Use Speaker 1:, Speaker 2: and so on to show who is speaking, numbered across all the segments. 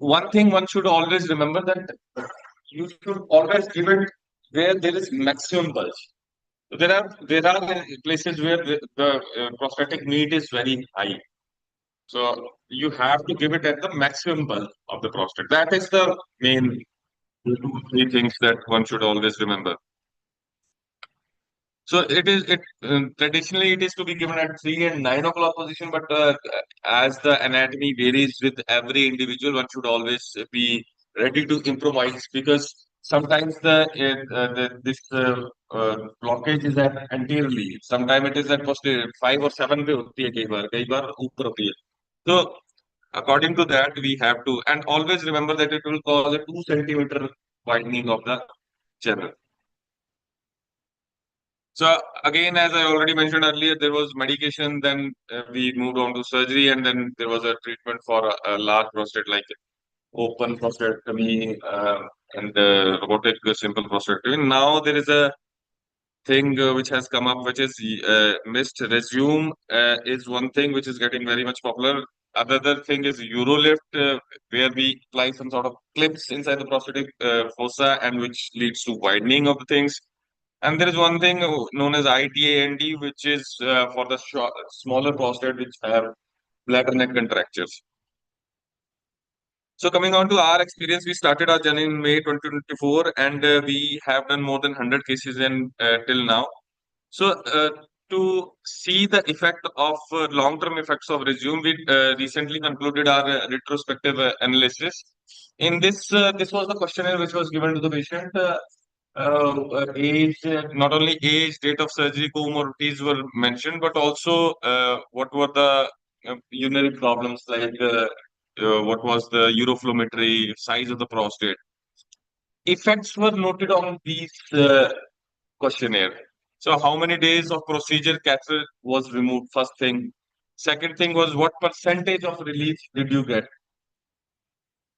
Speaker 1: one thing one should always remember that you should always give it where there is maximum bulge. So there are places where the prostatic meat is very high. So you have to give it at the maximum bulge of the prostate. That is the main two, three things that one should always remember. So it traditionally it is to be given at 3 and 9 o'clock position, but as the anatomy varies with every individual, one should always be ready to improvise because sometimes this blockage is at anteriorly, sometimes it is at posterior. 5 or 7 पे होती है कई बार ऊपर होती है. So according to that, we have to and always remember that it will cause a 2 centimeter widening of the channel. So again, as I already mentioned earlier, there was medication, then we moved on to surgery, and then there was a treatment for a large prostate like open prostatectomy and robotic simple prostatectomy. Now there is a thing which has come up, which is missed resume is one thing which is getting very much popular. Another thing is Eurolift, where we apply some sort of clips inside the prostatic fossa, and which leads to widening of the things. And there is one thing known as ITAND, which is for the smaller prostate which have bladder neck contractures. So coming on to our experience, we started our journey in May 2024, and we have done more than 100 cases in till now. So to see the effect of long-term effects of resume, we recently concluded our retrospective analysis. In this, this was the questionnaire which was given to the patient. Age, not only age, date of surgery, comorbidities were mentioned, but also what were the urinary problems like what was the uroflowmetry, size of the prostate. Effects were noted on these questionnaire. So, how many days of procedure catheter was removed? First thing. Second thing was what percentage of relief did you get?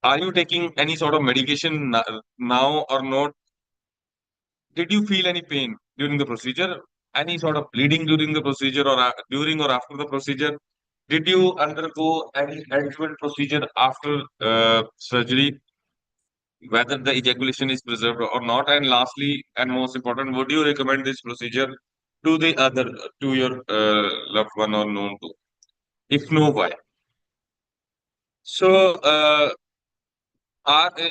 Speaker 1: Are you taking any sort of medication now or not? Did you feel any pain during the procedure? Any sort of bleeding during the procedure or during or after the procedure? Did you undergo any adjuvant procedure after surgery? Whether the ejaculation is preserved or not? And lastly, and most important, would you recommend this procedure to the other, to your loved one or known to? If no, why? So,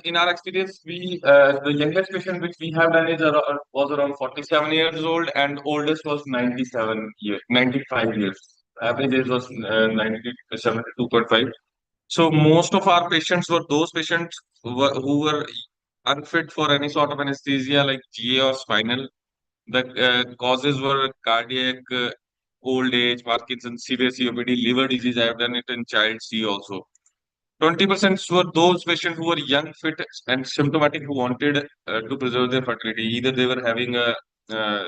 Speaker 1: in our experience, we the youngest patient which we have done is was around 47 years old, and oldest was 97 years, 95 years. Average age was 72.5. So most of our patients were those patients who were unfit for any sort of anesthesia like GA or spinal. The causes were cardiac, old age, Parkinson's, severe COPD, liver disease. I have done it in child C also. 20% were those patients who were young, fit, and symptomatic who wanted to preserve their fertility. Either they were having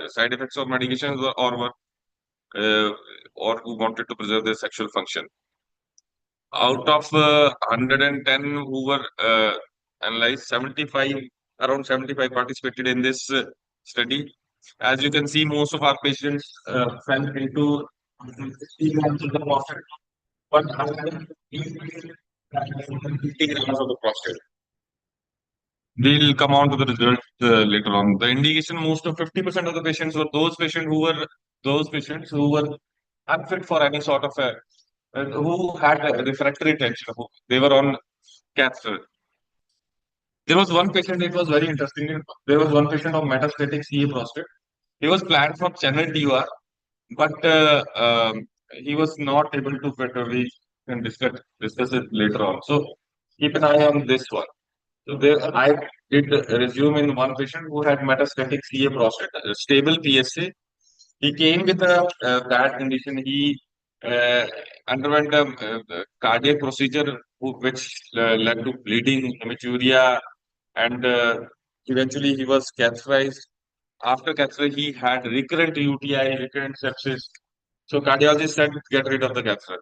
Speaker 1: side effects of medications uh, or who wanted to preserve their sexual function. Out of 110 who were analyzed, 75 around 75 participated in this study. As you can see, most of our patients fell into 60 grams of the prostate, but 50 grams of the prostate. We'll come on to the results later on. The indication, most of 50% of the patients were those patients who were unfit for any sort of who had a refractory tension. They were on catheter. There was one patient, it was very interesting. There was one patient of metastatic CA prostate. He was planned for channel TUR, but he was not able to fit. We can discuss it later on. So keep an eye on this one. So there, I did resume in one patient who had metastatic CA prostate, stable PSA. He came with a bad condition. He uh, underwent a cardiac procedure which led to bleeding, hematuria, and eventually he was catheterized. After catheter, he had recurrent UTI, recurrent sepsis. So cardiologist said, get rid of the catheter.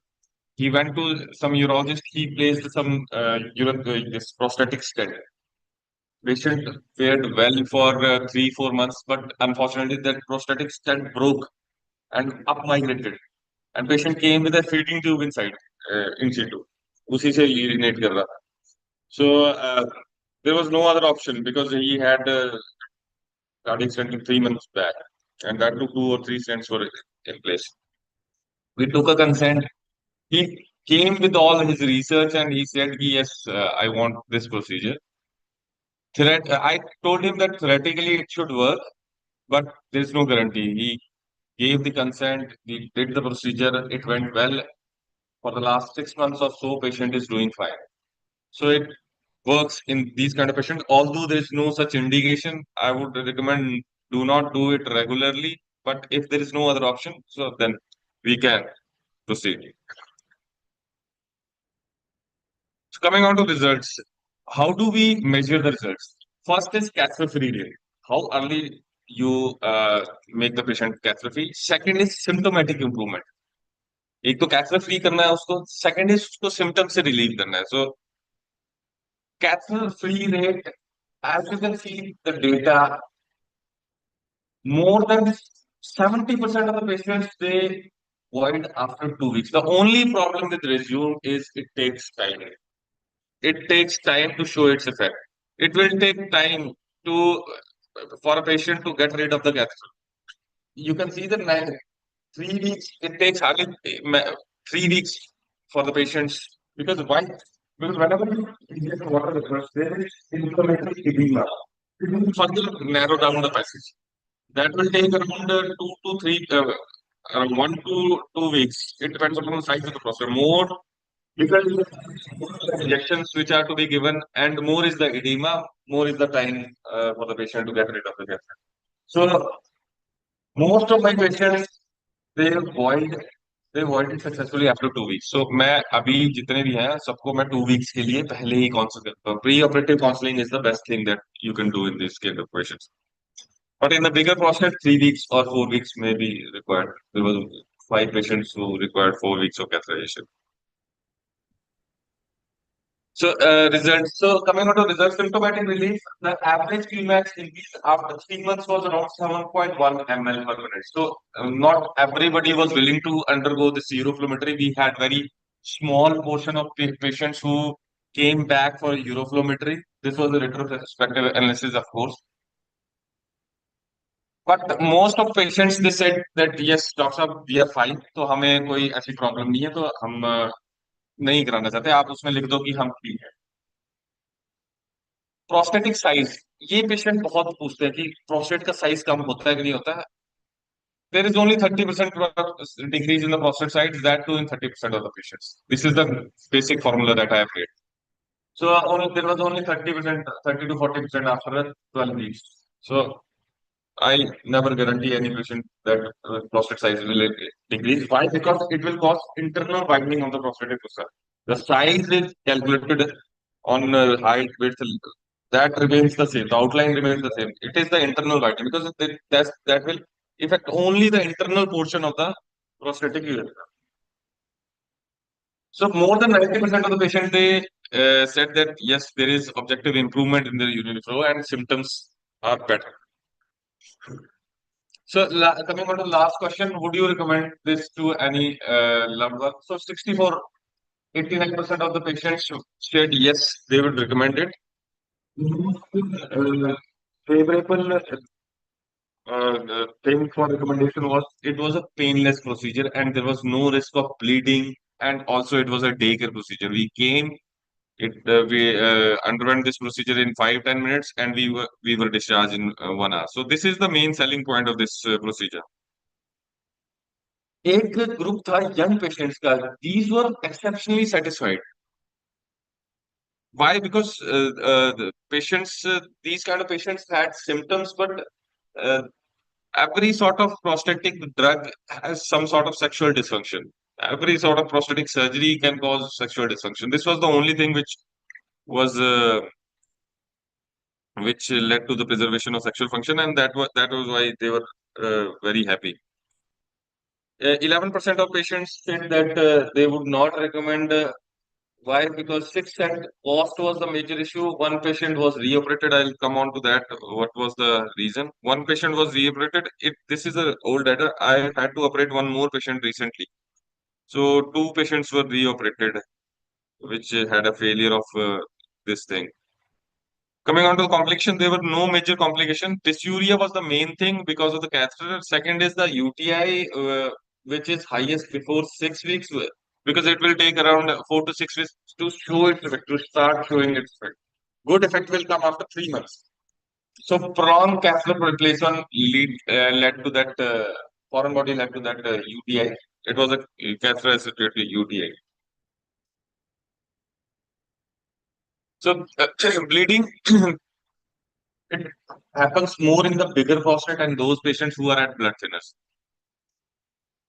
Speaker 1: He went to some urologist. He placed some this prostatic stent. Patient fared well for 3 4 months, but unfortunately, that prostatic stent broke and up migrated. And patient came with a feeding tube inside, in situ. उसी से urinate कर रहा था. So there was no other option because he had cardiac stent in 3 months back, and that took 2 or 3 stents were in place. We took a consent. He came with all his research and he said, yes, I want this procedure. I told him that theoretically it should work, but there's no guarantee. He gave the consent, he did the procedure, it went well. For the last 6 months or so, patient is doing fine. So it works in these kind of patients. Although there is no such indication, I would recommend do not do it regularly. But if there is no other option, so then we can proceed. So coming on to results, how do we measure the results? First is catheter-free rate. How early you make the patient catheter-free. Second is symptomatic improvement. एक तो catheter free करना है उसको, second is उसको symptom से relieve करना है. सो catheter free rate, as you can see the data, more than 70% of the patients they void after 2 weeks. The only problem with resume is it takes time. It takes time to show its effect. It will take time to for a patient to get rid of the catheter. You can see that 3 weeks. It takes hardly 3 weeks for the patients because why? Because whenever you inject water vapors, there is inflammatory edema. It will further narrow down the passage. That will take around 1 to 2 weeks. It depends upon the size of the procedure. More because injections which are to be given, and more is the edema, more is the time for the patient to get rid of the cancer. So most of my patients they void they void it successfully after 2 weeks. So मैं अभी जितने भी हैं सबको मैं 2 weeks के लिए पहले ही काउंसिल करता हूँ. Pre-operative counseling is the best thing that you can do in this kind of patients. But in the bigger prostate, 3 weeks or 4 weeks may be required. There was 5 patients who required 4 weeks of catheterization. So results. So coming on to results, symptomatic relief, the average Tmax increase after 3 months was around 7.1 ml per minute. So not everybody was willing to undergo the uroflowmetry. We had very small portion of patients who came back for uroflowmetry. This was a retrospective analysis, of course. But most of patients they said that yes, doctor साहब we are fine. तो हमें कोई ऐसी problem नहीं है तो हम नहीं कराना चाहते. आप उसमें लिख दो कि हम ठीक है. प्रोस्टेटिक साइज, ये पेशेंट बहुत पूछते हैं कि प्रोस्टेट का साइज कम होता है कि नहीं होता है. There is only 30% decrease in the prostate size, that too in 30% of the patients. This is the basic formula that I have made. So there was only 30%, 30 to 40% after 12 weeks. So I never guarantee any patient that prostate size will decrease. Why? Because it will cause internal widening of the prostatic fossa. The size is calculated on height, width, that remains the same. The outline remains the same. It is the internal widening because that will affect only the internal portion of the prostatic urethra. So more than 90% of the patients they said that yes, there is objective improvement in their urinary flow and symptoms are better. So coming on to the last question, would you recommend this to any loved one? So 89% of the patients said yes, they would recommend it. Favorable thing for recommendation was it was a painless procedure and there was no risk of bleeding, and also it was a daycare procedure. We underwent this procedure in 5-10 minutes and we were discharged in 1 hour. So this is the main selling point of this procedure. एक group था young patients का, these were exceptionally satisfied. Why? Because the patients, these kind of patients had symptoms, but every sort of prostatic drug has some sort of sexual dysfunction. Every sort of prostatic surgery can cause sexual dysfunction. This was the only thing was which led to the preservation of sexual function, and that was why they were very happy. 11% of patients said that they would not recommend. Why? Because 6 cent cost was the major issue. One patient was reoperated. I'll come on to that. What was the reason? One patient was reoperated. This is a old data. I had to operate one more patient recently. So 2 patients were reoperated, which had a failure of this thing. Coming on to the complication, there were no major complication. Dysuria was the main thing because of the catheter. Second is the UTI, which is highest before 6 weeks, because it will take around 4 to 6 weeks to show its effect, to start showing its effect. Good effect will come after 3 months. So prong catheter replacement led to that foreign body led to that UTI. It was a catheter associated UTI. So bleeding it happens more in the bigger prostate and those patients who are at blood thinners.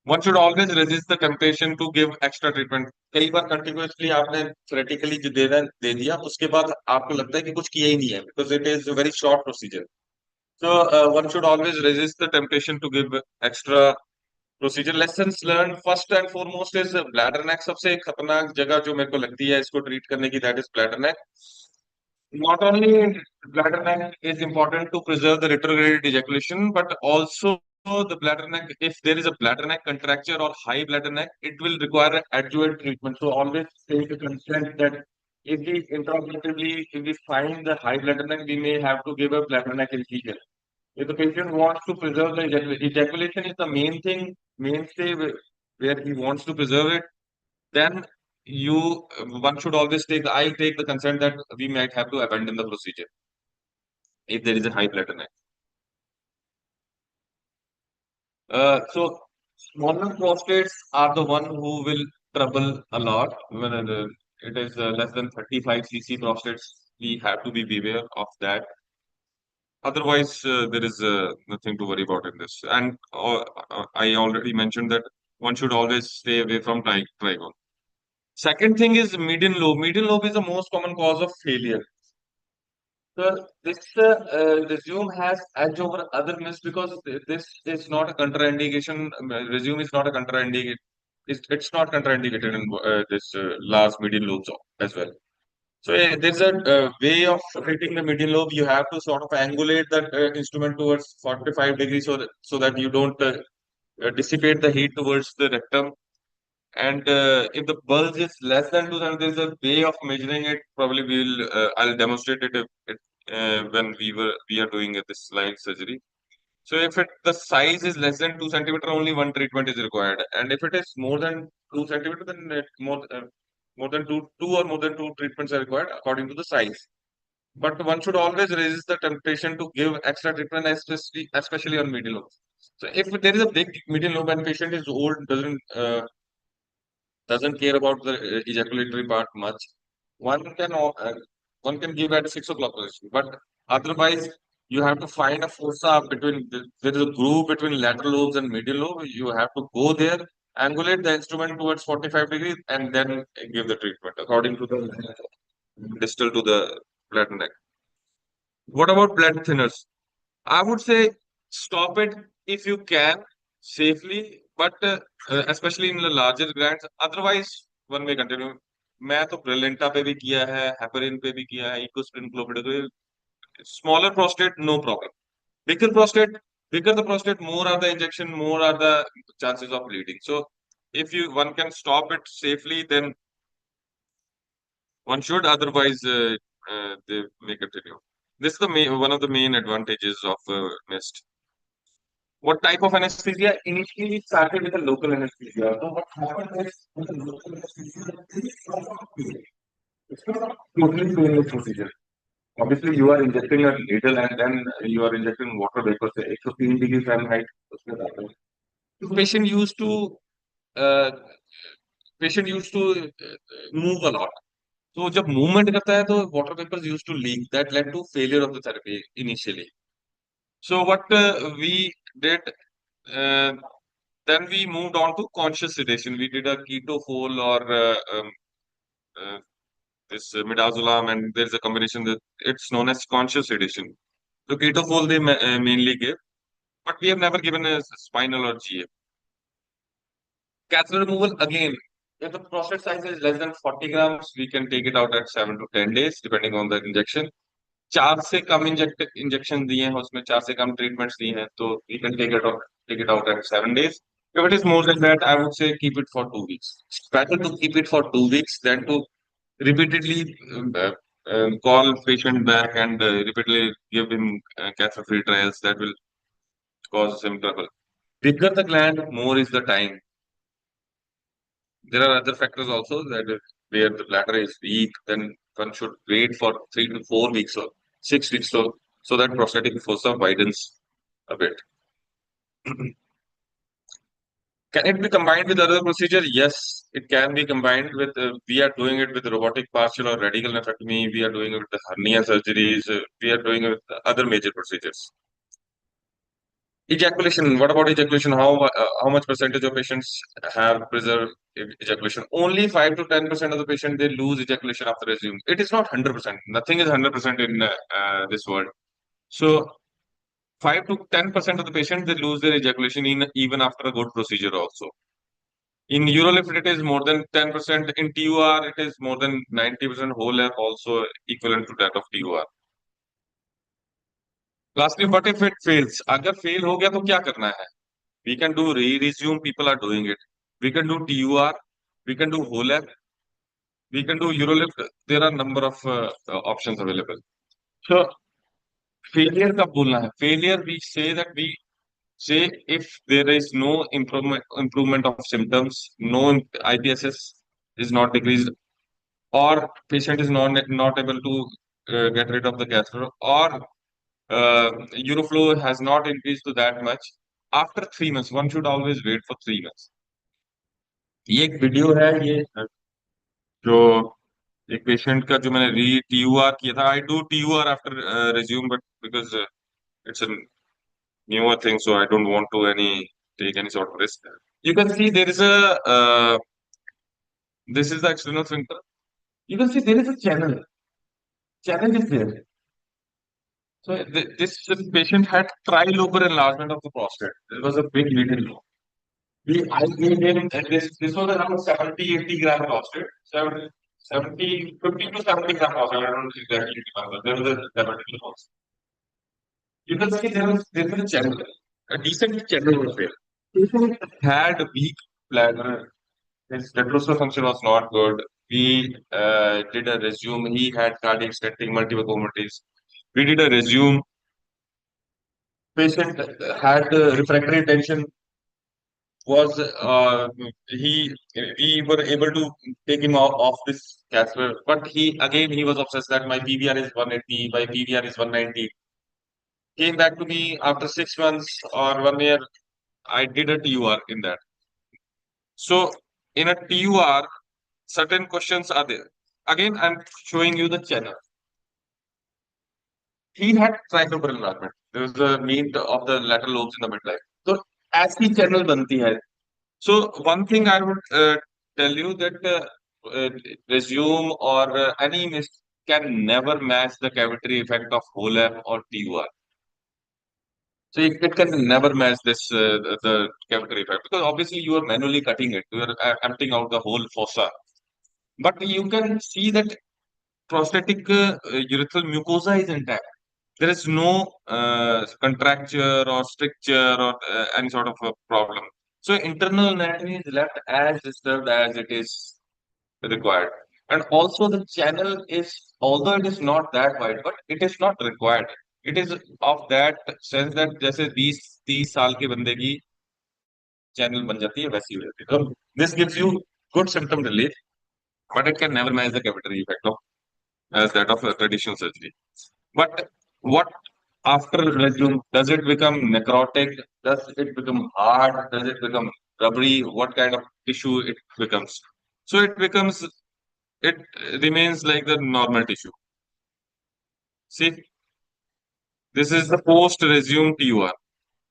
Speaker 1: One should always resist the temptation to give extra treatment. कई बार continuously आपने theoretically जो दे दिया उसके बाद आपको लगता है कि कुछ किया ही नहीं है because it is a very short procedure. So one should always resist the temptation to give extra procedure. Lessons learned first and foremost is bladder neck. सबसे खतरनाक जगह जो मेरे को लगती है इसको treat करने की that is bladder neck. Not only bladder neck is important to preserve the retrograde ejaculation, but also the bladder neck, if there is a bladder neck contracture or high bladder neck, it will require adjuvant treatment. So always take a consent that if we intraoperatively, if we find the high bladder neck, we may have to give a bladder neck incision. If the patient wants to preserve the ejaculation is the main thing, mainstay where he wants to preserve it, then you one should always take I take the consent that we might have to abandon the procedure if there is a high platelet. So smaller prostates are the one who will trouble a lot. When it is less than 35 cc prostates, we have to be beware of that. Otherwise, there is nothing to worry about in this. And I already mentioned that one should always stay away from trigon. Second thing is median lobe. Median lobe is the most common cause of failure. So this resume has edge over other myths because this is not a contraindication. Resume is not a contraindicated. It's not contraindicated in this large median lobes as well. So there's a way of hitting the median lobe. You have to sort of angulate that instrument towards 45 degrees so that you don't dissipate the heat towards the rectum. And if the bulge is less than 2 centimeters, there's a way of measuring it. Probably I'll demonstrate it when we are doing this slide surgery. So if the size is less than 2 centimeter, only one treatment is required. And if it is more than 2 centimeter, then more than two or more than two treatments are required according to the size. But one should always resist the temptation to give extra treatment, especially on medial lobe. So if there is a big medial lobe and patient is old, doesn't care about the ejaculatory part much, one can one can give at 6 o'clock position. But otherwise, you have to find a fossa between there is a groove between lateral lobes and medial lobe. You have to go there, angulate the instrument towards 45 degrees, and then give the treatment according to the distal to the blood neck. What about blood thinners? I would say stop it if you can safely, but especially in the larger glands. Otherwise, one may continue. मैं तो ब्रिलिंटा पे भी किया है, heparin पे भी किया है, Ecosprin क्लोपिडोग्राल. Smaller prostate, no problem. Bigger prostate, bigger the prostate, more are the injection, more are the chances of bleeding. So, if one can stop it safely, then one should. Otherwise, they may continue. This is the one of the main advantages of NIST. What type of anesthesia? Initially, it started with a local anesthesia. So what happened is with the local anesthesia, it's not a totally painless procedure. Obviously, you are injecting a needle and then you are injecting water vapor. Say 103 degrees Fahrenheit. उसमें जाता है. So uh, patient used to move a lot. So जब movement करता है तो water vapors used to leak. That led to failure of the therapy initially. So what we did, uh, then we moved on to conscious sedation. We did a ketofol or this midazolam, and there's a combination that it's known as conscious sedation. So ketofol they mainly give, but we have never given a spinal or GA. Catheter removal again. If the prostate size is less than 40 grams, we can take it out at 7 to 10 days, depending on the injection. 4 से कम injection दिए हैं उसमें 4 से कम treatments दिए हैं तो we can take it out at 7 days. If it is more than that, I would say keep it for 2 weeks. It's better to keep it for 2 weeks than to repeatedly call patient back and repeatedly give him cancer-free trials, that will cause him trouble. Bigger the gland, more is the time. There are other factors also that where the bladder is weak, then one should wait for 3 to 4 weeks or 6 weeks so that prostatic fossa widens a bit. Can it be combined with other procedure? Yes, it can be combined with. We are doing it with robotic partial or radical nephrectomy. We are doing it with the hernia surgeries. We are doing it with other major procedures. Ejaculation. What about ejaculation? How much percentage of patients have preserved ejaculation? Only 5 to 10% of the patient they lose ejaculation after resume. It is not 100%. Nothing is 100% in this world. So 5 to 10% of the patients they lose their ejaculation in even after a good procedure also. In urolift, it is more than 10%. In TUR, it is more than 90%. Whole lap also equivalent to that of TUR. Lastly, what if it fails? अगर fail हो गया तो क्या करना है? We can do re-resume. People are doing it. We can do TUR. We can do whole lap. We can do urolift. There are number of options available. So failure का बोलना है. Failure, we say that we say if there is no improvement of symptoms, no IPSS is not decreased, or patient is not able to get rid of the catheter, or uroflow has not increased to that much. After 3 months, one should always wait for 3 months. ये एक video है ये जो एक patient का जो मैंने री TUR किया था. I do TUR after resume, but because it's a newer thing, so I don't want to take any sort of risk. You can see there is a this is the external sphincter. You can see there is a channel. Channel is there. So this patient had trilobar enlargement of the prostate. It was a big little lobe. I gave him this was around 70-80 gram prostate. 50 to 70 gram prostate. I don't exactly remember. There was a diabetic also. You can see there was a channel. A decent channel was there. Patient had weak bladder. His testosterone function was not good. We did a resume. He had cardiac stenting, multiple comorbidities. We did a resume. Patient had refractory tension. Was he? We were able to take him off this catheter, but he was obsessed that my PVR is 180, my PVR is 190. Came back to me after 6 months or 1 year. I did a TUR in that. So in a TUR, certain questions are there. Again, I'm showing you the channel. He had tricuspid enlargement. There was the meat of the lateral lobes in the midline. So ऐसी channel बनती है. So one thing I would tell you that resume or any mist can never match the cavitary effect of HOLAP or TUR. So it can never match this the cavitary effect because obviously you are manually cutting it. You are emptying out the whole fossa. But you can see that prostatic urethral mucosa is intact. There is no contracture or stricture or any sort of a problem. So internal anatomy is left as disturbed as it is required. And also the channel is, although it is not that wide, but it is not required. It is of that sense that जैसे 20-30 साल के बंदे की channel बन जाती है वैसी हो जाती है. So this gives you good symptom relief, but it can never match the cavitary effect of as that of a traditional surgery. But what after resume? Does it become necrotic? Does it become hard? Does it become rubbery? What kind of tissue it becomes? So it remains like the normal tissue. See, this is the post resume TUR.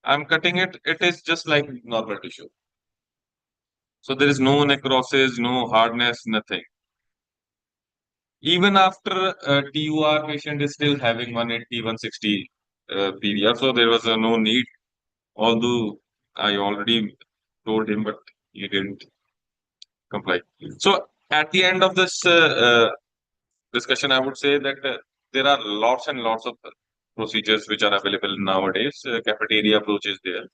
Speaker 1: I'm cutting it. It is just like normal tissue. So there is no necrosis, no hardness, nothing. Even after TUR, patient is still having 180, 160 PVR. So there was no need, although I already told him, but he didn't comply. So at the end of this discussion, I would say that there are lots and lots of procedures which are available nowadays. Cafeteria approach is there.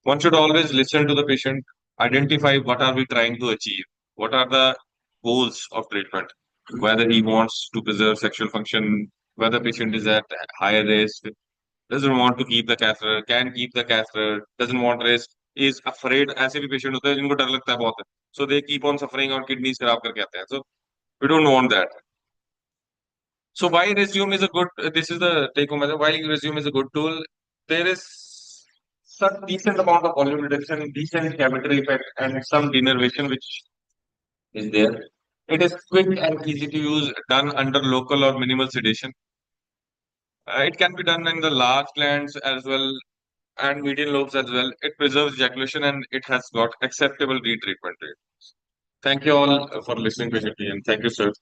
Speaker 1: One should always listen to the patient, identify what are we trying to achieve, what are the goals of treatment. whether he wants to preserve sexual function, whether patient is at higher risk, doesn't want to keep the catheter, can keep the catheter, doesn't want risk, is afraid. ऐसे भी patient होते हैं जिनको डर लगता है बहुत है. So they keep on suffering और kidneys खराब करके आते हैं. So we don't want that. So why resume is a good, this is the take home message. Why resume is a good tool. There is some decent amount of volume reduction, decent cavitary effect, and some denervation which is there. It is quick and easy to use, done under local or minimal sedation. It can be done in the large glands as well and median lobes as well. It preserves ejaculation and it has got acceptable retreatment rate. Thank you all for listening patiently and thank you, sir.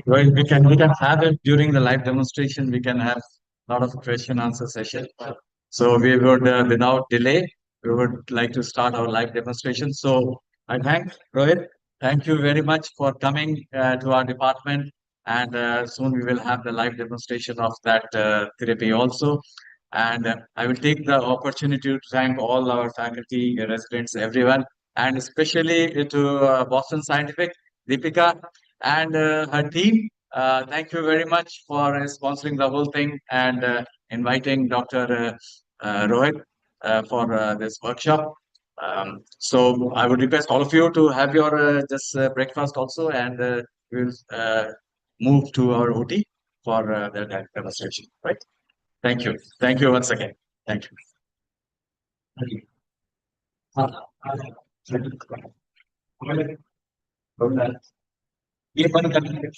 Speaker 2: Well, we can have it during the live demonstration. We can have a lot of question answer session. So we would, without delay, we would like to start our live demonstration. So I thank Rohit. Thank you very much for coming to our department. And soon we will have the live demonstration of that therapy also. And I will take the opportunity to thank all our faculty, residents, everyone, and especially to Boston Scientific, Deepika, and her team. Thank you very much for sponsoring the whole thing and inviting Dr. Rohit for this workshop. So I would request all of you to have your just breakfast also, and we'll move to our OT for the demonstration. Right? Thank you. Thank you once again. Thank you. ये बंद कर दीजिए।